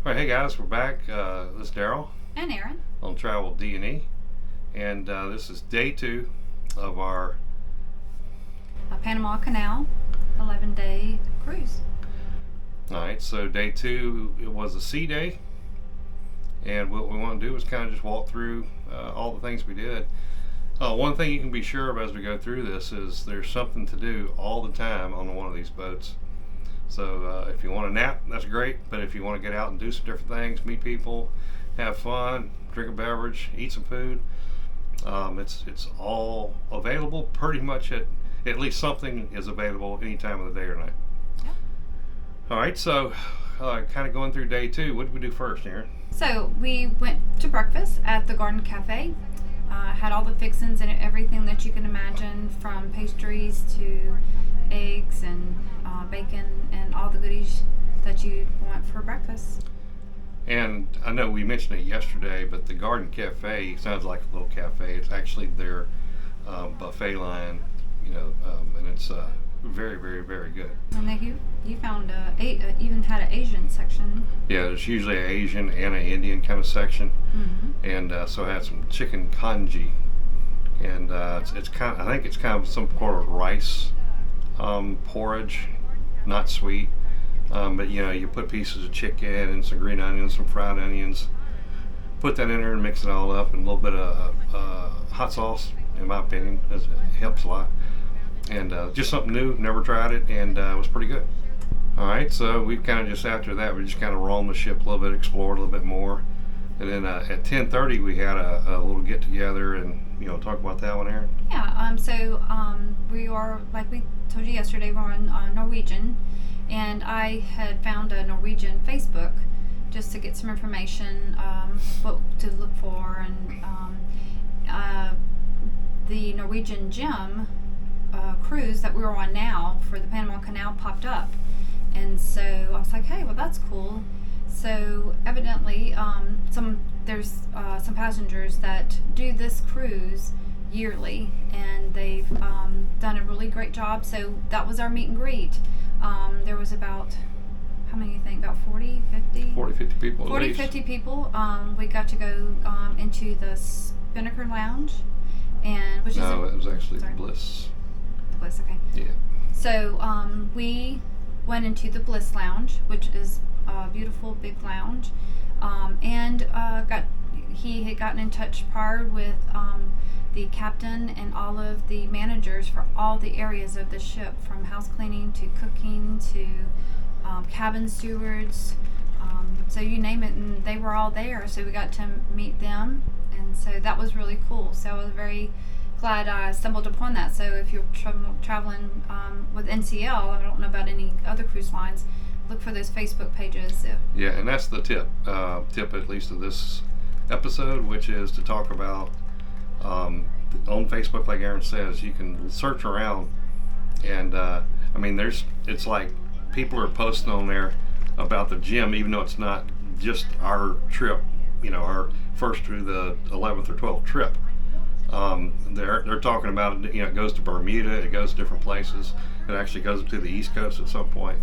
All right, hey guys, we're back. This is Daryl And Erin. on Travel D&E, and this is day 2 of our Panama Canal 11-day cruise. All right, so day 2, it was a sea day, and what we want to do is kind of just walk through all the things we did. One thing you can be sure of as we go through this is there's something to do all the time on one of these boats. So if you want to nap, that's great, but if you want to get out and do some different things, meet people, have fun, drink a beverage, eat some food, it's all available pretty much at least something is available any time of the day or night. Yep. All right, so kind of going through day 2, what did we do first, Erin? So we went to breakfast at the Garden Cafe. Had all the fixings and everything that you can imagine, from pastries to eggs and bacon and all the goodies that you want for breakfast. And I know we mentioned it yesterday, but the Garden Cafe sounds like a little cafe. It's actually their buffet line, and it's very, very, very good. And then you found even had an Asian section. Yeah, there's usually an Asian and an Indian kind of section, Mm-hmm. and so I had some chicken congee, and it's kind. I think it's kind of some sort of rice porridge, not sweet, but you put pieces of chicken and some green onions, some fried onions, put that in there and mix it all up, and a little bit of hot sauce. In my opinion, it helps a lot, and just something new. Never tried it, and it was pretty good. All right, so we kind of just after that we just kind of roamed the ship a little bit, explored a little bit more, and then at 10:30 we had a little get together and talk about that one, Erin. Yeah. So we are, like we told you yesterday, we're on Norwegian, and I had found a Norwegian Facebook just to get some information, what to look for, and the Norwegian Gem cruise that we were on now for the Panama Canal popped up, and so I was like, hey, well, that's cool. So evidently there's some passengers that do this cruise yearly, and they've done a really great job. So that was our meet and greet. There was about, how many do you think, about 40, 50? 40, 50 people at 40, least. 50 people. We got to go into the Spinnaker lounge, and which No, is it was actually sorry. Bliss. the Bliss, okay. Yeah. So we went into the Bliss Lounge, which is a beautiful big lounge, and he had gotten in touch prior with the captain and all of the managers for all the areas of the ship, from house cleaning to cooking to cabin stewards, so you name it, and they were all there. So we got to meet them, and so that was really cool. So I was very glad I stumbled upon that. So if you're traveling with NCL, I don't know about any other cruise lines, look for those Facebook pages. Yeah, and that's the tip at least of this episode, which is to talk about on Facebook, like Erin says, you can search around, and it's like people are posting on there about the gym, even though it's not just our trip, our first through the 11th or 12th trip. They're talking about it. It goes to Bermuda, it goes to different places. It actually goes to the East Coast at some point.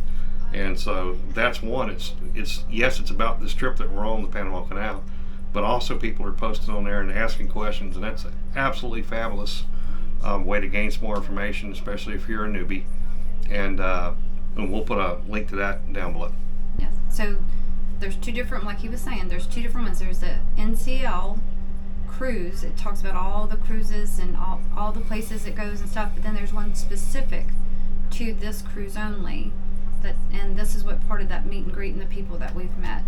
And so that's one. It's about this trip that we're on, the Panama Canal, but also people are posting on there and asking questions, and that's an absolutely fabulous way to gain some more information, especially if you're a newbie. And we'll put a link to that down below. Yes. So there's two different, like he was saying, there's two different ones. There's the NCL cruise. It talks about all the cruises and all the places it goes and stuff, but then there's one specific to this cruise only. And this is what part of that meet and greet and the people that we've met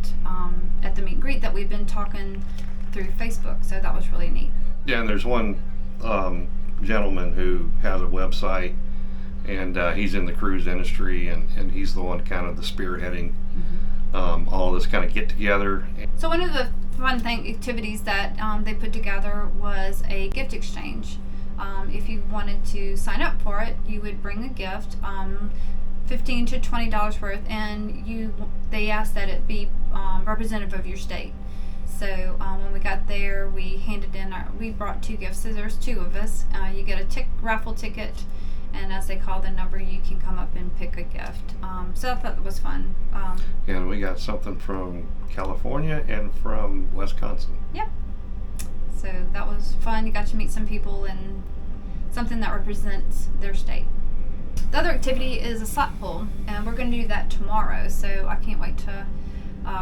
at the meet and greet that we've been talking through Facebook. So that was really neat. Yeah, and there's one gentleman who has a website, and he's in the cruise industry, and he's the one kind of the spearheading all this kind of get together. So one of the fun activities that they put together was a gift exchange. If you wanted to sign up for it, you would bring a gift. $15 to $20 worth, and they asked that it be representative of your state. So when we got there, we handed in we brought 2 gifts. So there's 2 of us. You get a raffle ticket, and as they call the number, you can come up and pick a gift. So I thought that was fun. And we got something from California and from Wisconsin. Yep. So that was fun. You got to meet some people and something that represents their state. The other activity is a slot pull, and we're going to do that tomorrow, so I can't wait to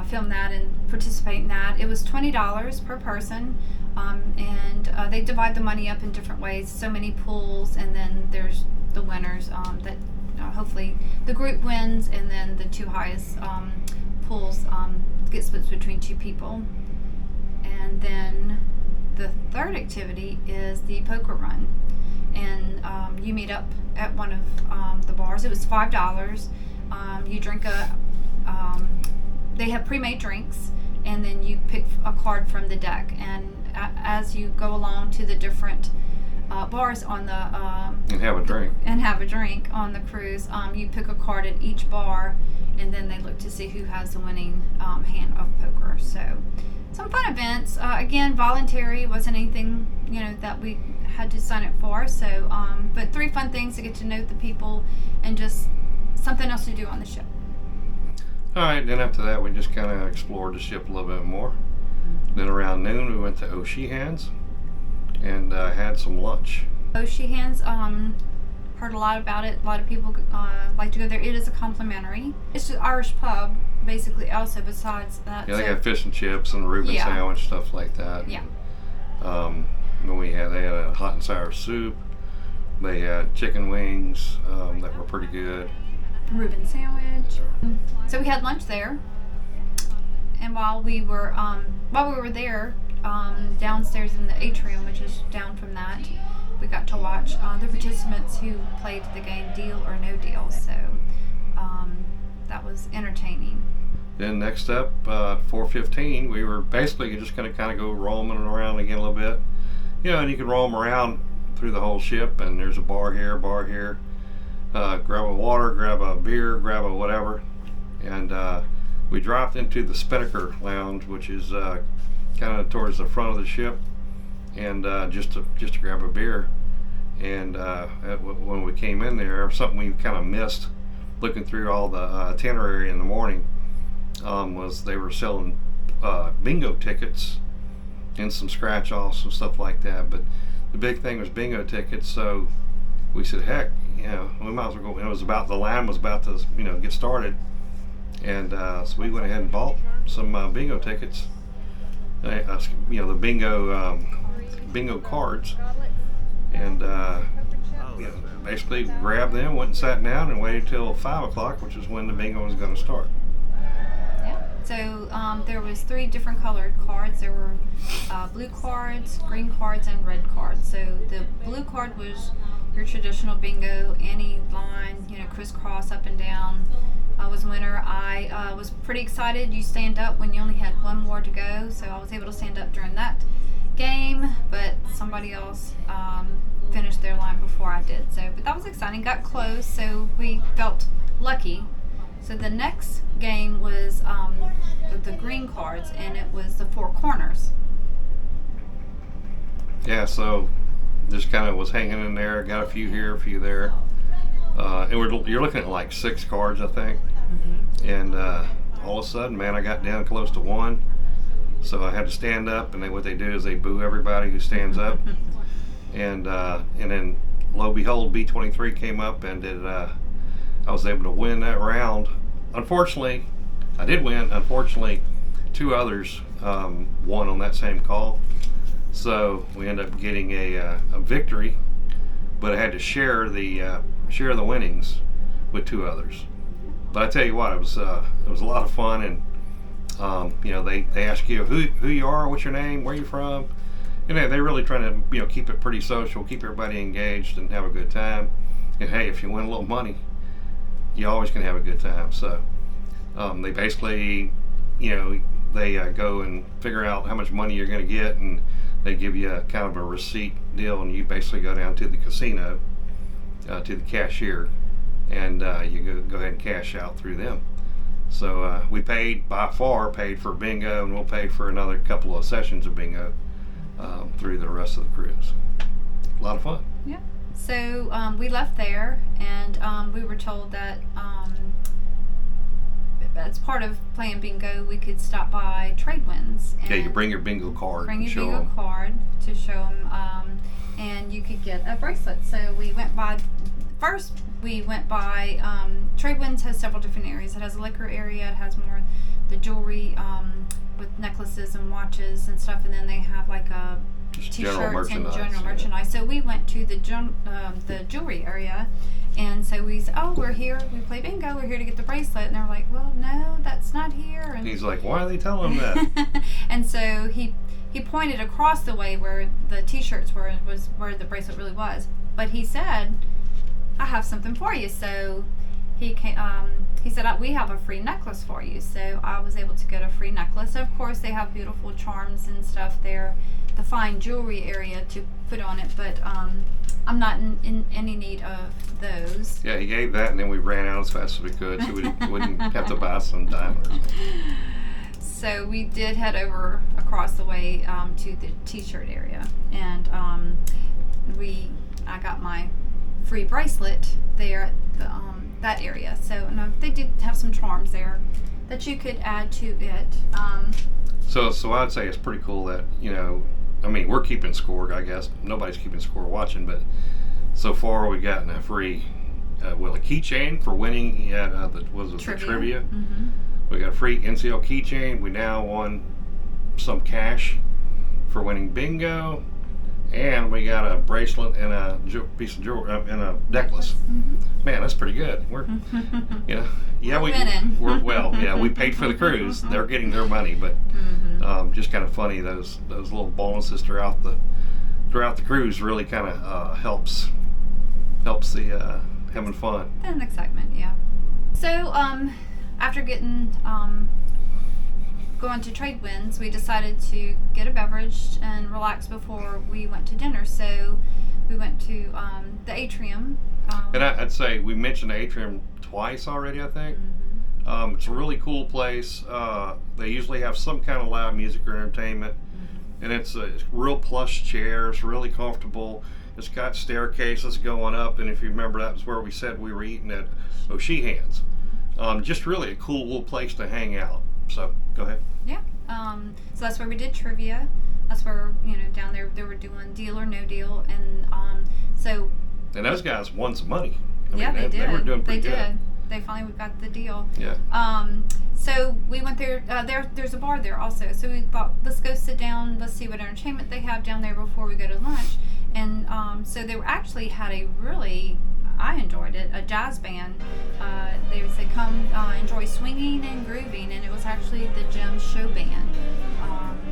film that and participate in that. It was $20 per person, and they divide the money up in different ways. So many pools, and then there's the winners that hopefully the group wins, and then the two highest pools get split between two people. And then the third activity is the poker run, and you meet up at one of the bars. It was $5. You drink they have pre-made drinks, and then you pick a card from the deck, and as you go along to the different bars on the and have a drink on the cruise, you pick a card at each bar, and then they look to see who has the winning hand of poker. So some fun events. Again, voluntary, wasn't anything that we had to sign up for. So but 3 fun things to get to know the people and just something else to do on the ship. All right, then after that we just kind of explored the ship a little bit more. Then around noon we went to O'Sheehan's and had some lunch. O'Sheehan's, heard a lot about it. A lot of people like to go there. It is a complimentary. It's an Irish pub, basically. Also, besides that, yeah, they got fish and chips and a Reuben sandwich, stuff like that. Yeah. Then they had a hot and sour soup. They had chicken wings that were pretty good. Reuben sandwich. So we had lunch there, and while we were there, downstairs in the Atrium, which is down from that, we got to watch the participants who played the game Deal or No Deal. So that was entertaining. Then next up, 4:15, we were basically just going to kind of go roaming around again a little bit. And you can roam around through the whole ship, and there's a bar here, grab a water, grab a beer, grab a whatever. And we dropped into the Spinnaker lounge, which is kind of towards the front of the ship, and just to grab a beer. And when we came in there, something we kind of missed looking through all the itinerary in the morning was they were selling bingo tickets and some scratch offs and stuff like that. But the big thing was bingo tickets, so we said, heck, we might as well go. It was about, the line was about to get started, and so we went ahead and bought some bingo tickets. The bingo cards, and basically grabbed them, went and sat down, and waited till 5 o'clock, which is when the bingo was going to start. Yeah. So there was 3 different colored cards. There were blue cards, green cards, and red cards. So the blue card was your traditional bingo, any line, crisscross up and down. Was a winner. I was pretty excited. You stand up when you only had one more to go, so I was able to stand up during that game, but somebody else finished their line before I did. But that was exciting. Got close, so we felt lucky. So the next game was the green cards, and it was the 4 corners. Yeah, so just kind of was hanging in there. Got a few here, a few there. And you're looking at like 6 cards, I think. Mm-hmm. And all of a sudden, man, I got down close to 1. So I had to stand up, and what they do is they boo everybody who stands up. And then, lo and behold, B23 came up, and I was able to win that round. Unfortunately, I did win. Unfortunately, 2 others won on that same call. So we ended up getting a victory, but I had to share the winnings with 2 others. But I tell you what, it was a lot of fun, and they ask you who you are, what's your name, where you from, and they really trying to keep it pretty social, keep everybody engaged, and have a good time. And hey, if you win a little money, you always can have a good time. So they basically, they go and figure out how much money you're going to get, and they give you a kind of a receipt deal, and you basically go down to the casino, to the cashier, and you go ahead and cash out through them. So we by far paid for bingo, and we'll pay for another couple of sessions of bingo through the rest of the cruise. A lot of fun. Yeah. So we left there, and we were told that as part of playing bingo, we could stop by Trade Winds. Yeah, you bring your bingo card. Bring your show bingo them. card to show them, and you could get a bracelet. So we went by. First, we went by. Trade Winds has several different areas. It has a liquor area. It has more the jewelry with necklaces and watches and stuff, and then they have like a Just t-shirts general merchandise. and general yeah. merchandise. So we went to the jewelry area, and so we said, "Oh, we're here. We play bingo. We're here to get the bracelet." And they're like, "Well, no, that's not here." And He's like, why are they telling him that? and so he pointed across the way where the t-shirts were, was where the bracelet really was. But he said, "I have something for you." So he came. He said, "We have a free necklace for you." So I was able to get a free necklace. Of course, they have beautiful charms and stuff there, the fine jewelry area to put on it. But I'm not in any need of those. Yeah, he gave that, and then we ran out as fast as we could, so we wouldn't have to buy some diamonds. So we did head over across the way to the t-shirt area, and I got my free bracelet there at the, that area. So no, they did have some charms there that you could add to it. So I'd say it's pretty cool that, I mean, we're keeping score, I guess. Nobody's keeping score watching, but so far we've gotten a free, a keychain for winning at the trivia. Mm-hmm. We got a free NCL keychain. We now won some cash for winning bingo, and we got a bracelet and a piece of jewelry and a necklace. Mm-hmm. Man, that's pretty good. We're, We're winning. We paid for the cruise. They're getting their money, but just kind of funny those little bonuses throughout the cruise really kind of helps the having fun. And excitement, yeah. So after getting going to Trade Winds, we decided to get a beverage and relax before we went to dinner. So we went to the Atrium. And I'd say we mentioned the Atrium twice already, I think. Mm-hmm. It's a really cool place. They usually have some kind of live music or entertainment. Mm-hmm. And it's real plush chairs, really comfortable. It's got staircases going up, and if you remember, that was where we said we were eating at O'Sheehan's. Just really a cool little place to hang out. So, go ahead. Yeah. So that's where we did trivia. That's where, down there they were doing Deal or No Deal. And so... And those guys won some money. They did. They were doing pretty good. They finally got the deal. Yeah. So we went there. There's a bar there also. So we thought, let's go sit down. Let's see what entertainment they have down there before we go to lunch. And so they actually had I enjoyed it, a jazz band. They would say, come enjoy swinging and grooving. And it was actually the Gem show band.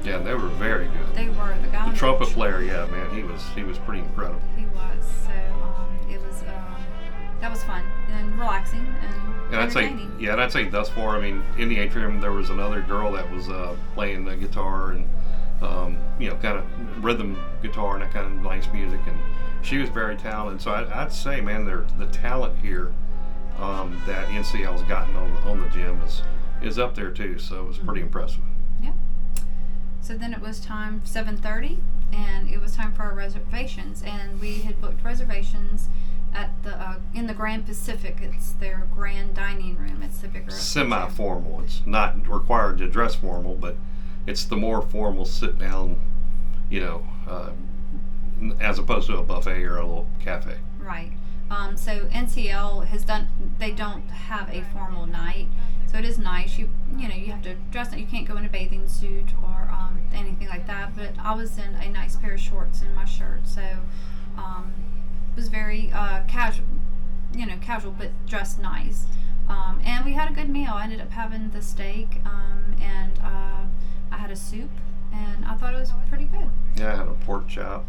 Yeah, they were very good. They were. The guy. The trumpet player, yeah, man, he was pretty incredible. He was. So it was. That was fun and relaxing and entertaining. I'd say thus far, I mean, in the Atrium there was another girl that was playing the guitar and kind of rhythm guitar and that kind of nice music, and she was very talented. So I'd say, man, the talent here that NCL's gotten on the Gem is up there too. So it was pretty impressive. Yeah. So then it was time 7:30, and it was time for our reservations, and we had booked reservations at the in the Grand Pacific. It's their grand dining room. It's the bigger semi-formal. It's not required to dress formal, but it's the more formal sit down, as opposed to a buffet or a little cafe. Right. So NCL has done. They don't have a formal night, so it is nice. You have to dress. You can't go in a bathing suit or anything like that. But I was in a nice pair of shorts and my shirt, so it was very casual. Casual but dressed nice. And we had a good meal. I ended up having the steak, and I had a soup, and I thought it was pretty good. Yeah, I had a pork chop.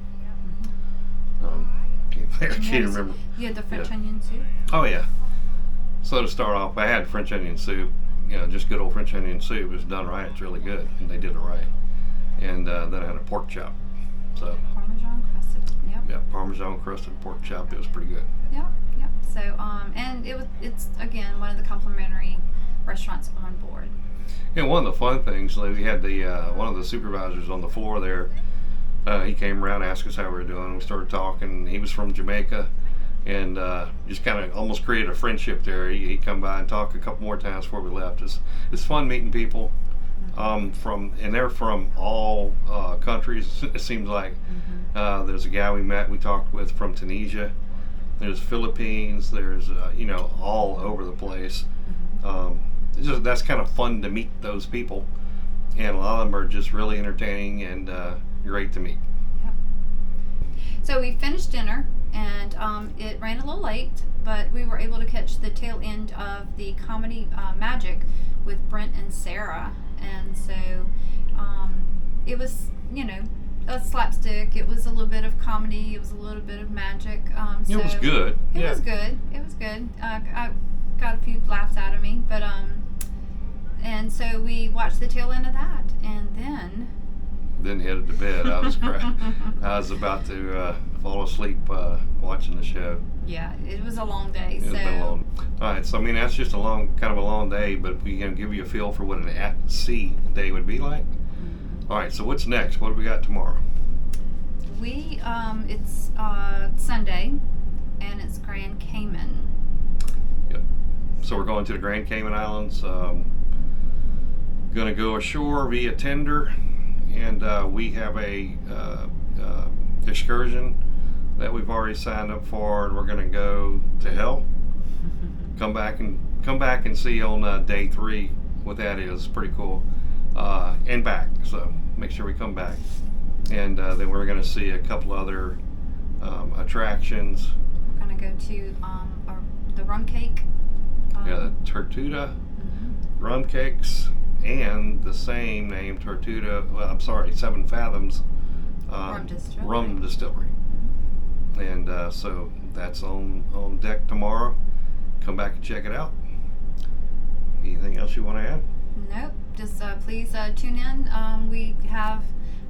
I can't remember. You had the French onion soup? Oh, yeah. So to start off, I had French onion soup. Just good old French onion soup. It was done right. It's really good, and they did it right. And then I had a pork chop. So Parmesan crusted. Yep. Yeah, Parmesan crusted pork chop. It was pretty good. Yep. So and it's again one of the complimentary restaurants on board. Yeah, one of the fun things, we had the one of the supervisors on the floor there he came around, asked us how we were doing. We started talking. He was from Jamaica, and just kind of almost created a friendship there. He'd come by and talk a couple more times before we left. It's fun meeting people and they're from all countries. It seems like there's a guy we talked with from Tunisia. There's Philippines. There's all over the place. That's kind of fun to meet those people, and a lot of them are just really entertaining and great to meet. Yep. So we finished dinner, and it ran a little late, but we were able to catch the tail end of the comedy Magic with Brent and Sara, and so it was a slapstick. It was a little bit of comedy. It was a little bit of magic. It was good. It was good. It was good. I got a few laughs out of me, but and so we watched the tail end of that, and then headed to bed. I was about to fall asleep watching the show. Yeah, it was a long day. It's been long. All right, so that's just a long day, but we can give you a feel for what an at-sea day would be like. All right, so what's next? What do we got tomorrow? It's Sunday, and it's Grand Cayman. Yep. So we're going to the Grand Cayman Islands. Going to go ashore via tender, and we have a excursion that we've already signed up for, and we're going to go to hell. Come back and see on day 3 what that is. Pretty cool. And back, so make sure we come back, and then we're going to see a couple other attractions. We're going to go to the rum cake. The Tortuga rum cakes, and the same name Tortuga. Well, I'm sorry, 7 Fathoms rum distillery. And so that's on deck tomorrow. Come back and check it out. Anything else you want to add? Nope. Just please tune in. We have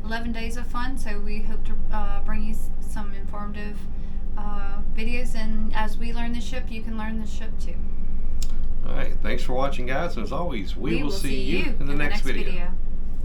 11 days of fun, so we hope to bring you some informative videos. And as we learn the ship, you can learn the ship too. All right. Thanks for watching, guys. And as always, we will see you in the next video.